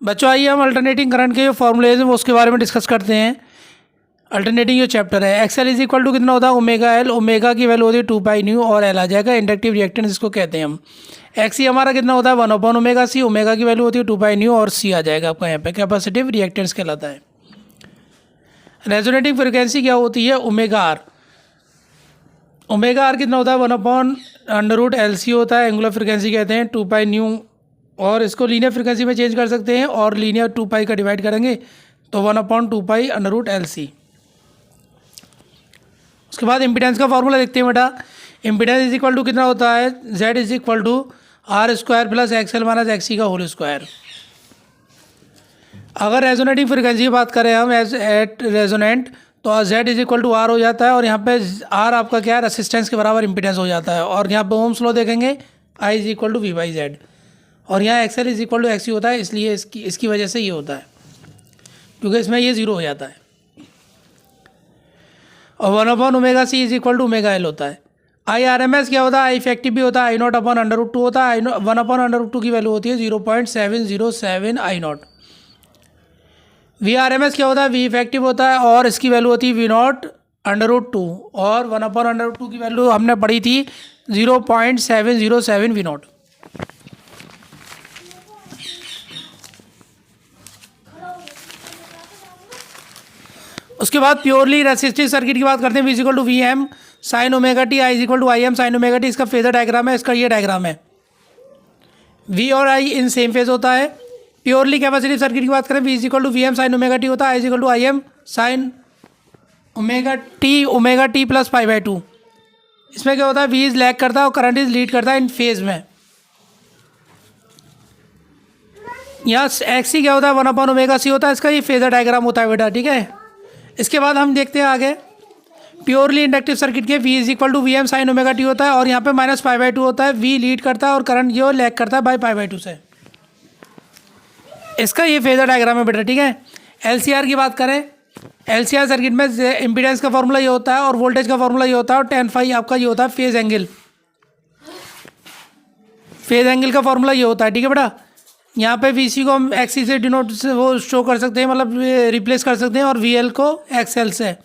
बच्चों आइए हम अल्टरनेटिंग करंट के जो फॉर्मूलेज हैं वो उसके बारे में डिस्कस करते हैं। अल्टरनेटिंग जो चैप्टर है, एक्सएल इज इक्वल टू कितना होता है ओमेगा एल, ओमेगा की वैल्यू होती है 2 पाई न्यू और एल आ जाएगा इंडक्टिव रिएक्टेंस इसको कहते हैं हम। एक्स हमारा कितना होता है 1 ओमेगा सी, ओमेगा की वैल्यू होती है 2 पाई न्यू और सी आ जाएगा आपका यहाँ पे कैपेसिटिव रिएक्टेंस कहलाता है। रेजोनेटिंग फ्रिक्वेंसी क्या होती है ओमेगा आर, ओमेगा आर कितना होता है 1/√LC होता है, एंगुलर फ्रिक्वेंसी कहते हैं 2 पाई न्यू, और इसको लीनियर फ्रिक्वेंसी में चेंज कर सकते हैं और लीनियर 2 पाई का डिवाइड करेंगे तो 1/2 पाई√LC। उसके बाद इम्पीडेंस का फॉर्मूला देखते हैं बेटा। इम्पीडेंस इज इक्वल टू कितना होता है Z is equal to R² plus XL minus XC का होल स्क्वायर। अगर रेजोनेटिंग फ्रिक्वेंसी की बात करें हम एट रेजोनेंट तो Z is equal to R हो जाता है और यहाँ पे R आपका क्या है रेसिस्टेंस के बराबर इम्पीडेंस हो जाता है, और यहाँ पे ओम्स लॉ देखेंगे I is equal to V/Z, और यहाँ XL is equal to XC होता है, इसलिए इसकी वजह से ये होता है क्योंकि इसमें ये 0 हो जाता है। और 1/ωc is equal to omega L होता है। IRMS क्या होता है, आई इफेक्टिव भी होता है, I0/√2 होता है, 1/√2 की वैल्यू होती है 0.707 I0। VRMS क्या होता है, वी इफेक्टिव होता है और इसकी वैल्यू होती है V0/√2, और 1/√2 की वैल्यू हमने पढ़ी थी 0.707 V0। उसके बाद प्योरली रेसिस्टिव सर्किट की बात करते हैं। V equal to VM sine omega t, I equal to IM sine omega t, इसका फेजर डायग्राम है, इसका ये डायग्राम है। V और I इन सेम फेज होता है। प्योरली कैपेसिटिव सर्किट की बात करें V equal to VM sine omega t होता है, I equal to IM sine omega t plus π/2। इसमें क्या होता है V इज लैग करता है और करंट इज लीड करता है इन फेज में। यहाँ XC क्या होता है 1/ωc होता है, इसका ये फेजर डायग्राम होता है बेटा, ठीक है। इसके बाद हम देखते हैं आगे प्योरली इंडक्टिव सर्किट के V is equal to VM sine omega t होता है और यहाँ पे माइनस π/2 होता है, V लीड करता है और करंट जो लैग करता है बाय π/2 से। इसका ये फेजर डायग्राम है बेटा, ठीक है। LCR की बात करें, LCR सर्किट में इम्पीडेंस का फॉर्मूला ये होता है और वोल्टेज का फॉर्मूला ये होता है और tan phi आपका ये होता है फेज एंगल, फेज एंगल का फॉर्मूला ये होता है, ठीक है बेटा। यहाँ पे VC को हम XC से डिनोट से वो शो कर सकते हैं, मतलब रिप्लेस कर सकते हैं, और VL को XL से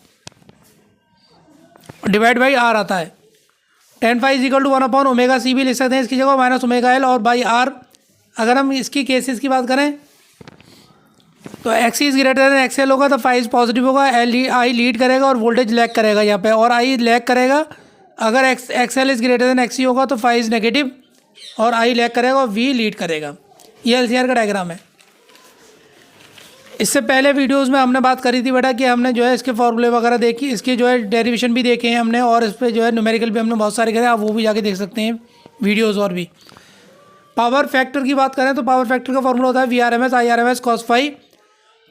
डिवाइड बाई R आता है। tan phi is equal to 1/ωc भी लिख सकते हैं इसकी जगह माइनस ωL और बाई R। अगर हम इसकी केसेस की बात करें तो XC is greater than XL होगा तो phi इज पॉजिटिव होगा, I लीड करेगा और वोल्टेज लैग करेगा यहाँ पे, और I लैग करेगा। अगर XL is greater than XC होगा तो phi इज नेगेटिव और I लैग करेगा और V लीड करेगा। ये LCR का डायग्राम है। इससे पहले वीडियोस में हमने बात करी थी बेटा कि हमने जो है इसके फॉर्मूले वगैरह देखी, इसके जो है डेरिवेशन भी देखे हैं हमने, और इस पर जो है न्यूमेरिकल भी हमने बहुत सारे करे, आप वो भी जाके देख सकते हैं वीडियोस। और भी पावर फैक्टर की बात करें तो पावर फैक्टर का फॉर्मूला होता है VRMS IRMS cos phi,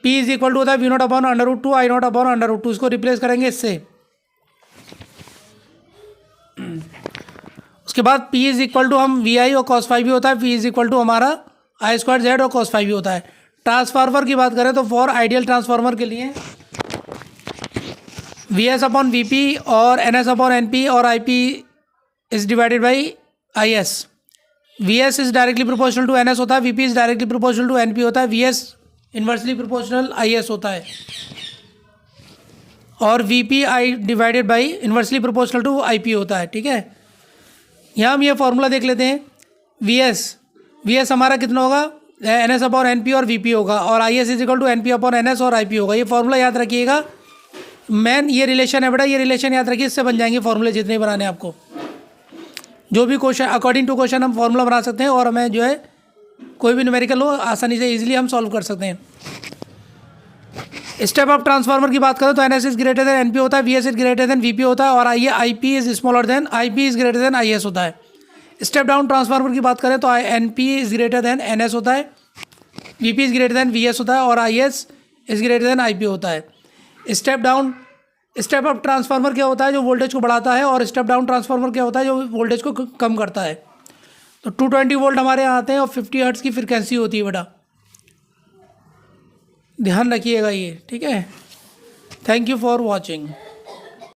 P is equal to होता है V0/√2 I0/√2। इसको रिप्लेस करेंगे इससे। उसके बाद P इज इक्वल टू हम VI और cos phi भी होता है, P इज इक्वल टू हमारा I² Z और cos phi भी होता है। ट्रांसफार्मर की बात करें तो फॉर आइडियल ट्रांसफार्मर के लिए VS/VP और NS/NP और IP is divided by IS। VS is directly proportional to NS होता है, VP is directly proportional to NP होता है, VS इन्वर्सली प्रोपोर्शनल IS होता है, और VP I divided by inversely proportional to IP होता है, ठीक है। यहाँ हम ये फॉर्मूला देख लेते हैं। VS हमारा कितना होगा NS/NP और VP होगा, और IS is equal to NP/NS और IP होगा। ये फॉर्मूला याद रखिएगा, मेन ये रिलेशन है बेटा, ये रिलेशन याद रखिए, इससे बन जाएंगे फॉर्मूले जितने बनाने हैं आपको। जो भी क्वेश्चन अकॉर्डिंग टू क्वेश्चन हम फॉर्मूला बना सकते हैं, और हमें जो है कोई भी न्यूमेरिकल हो आसानी से ईजिली हम सॉल्व कर सकते हैं। स्टेप ऑफ ट्रांसफार्मर की बात करें तो NS is greater than NP होता है, VS is greater than VP होता है, और IP is smaller than IP is greater than IS होता है। स्टेप डाउन ट्रांसफार्मर की बात करें तो NP is greater than NS होता है, VP is greater than VS होता है, और IS is greater than IP होता है। स्टेप अप ट्रांसफार्मर क्या होता है, जो वोल्टेज को बढ़ाता है, और स्टेप डाउन ट्रांसफार्मर क्या होता है, जो वोल्टेज को कम करता है। तो 220 वोल्ट हमारे यहाँ आते हैं और 50 हर्ट्ज़ की फ्रिक्वेंसी होती है बेटा, ध्यान रखिएगा ये, ठीक है। Thank you for watching.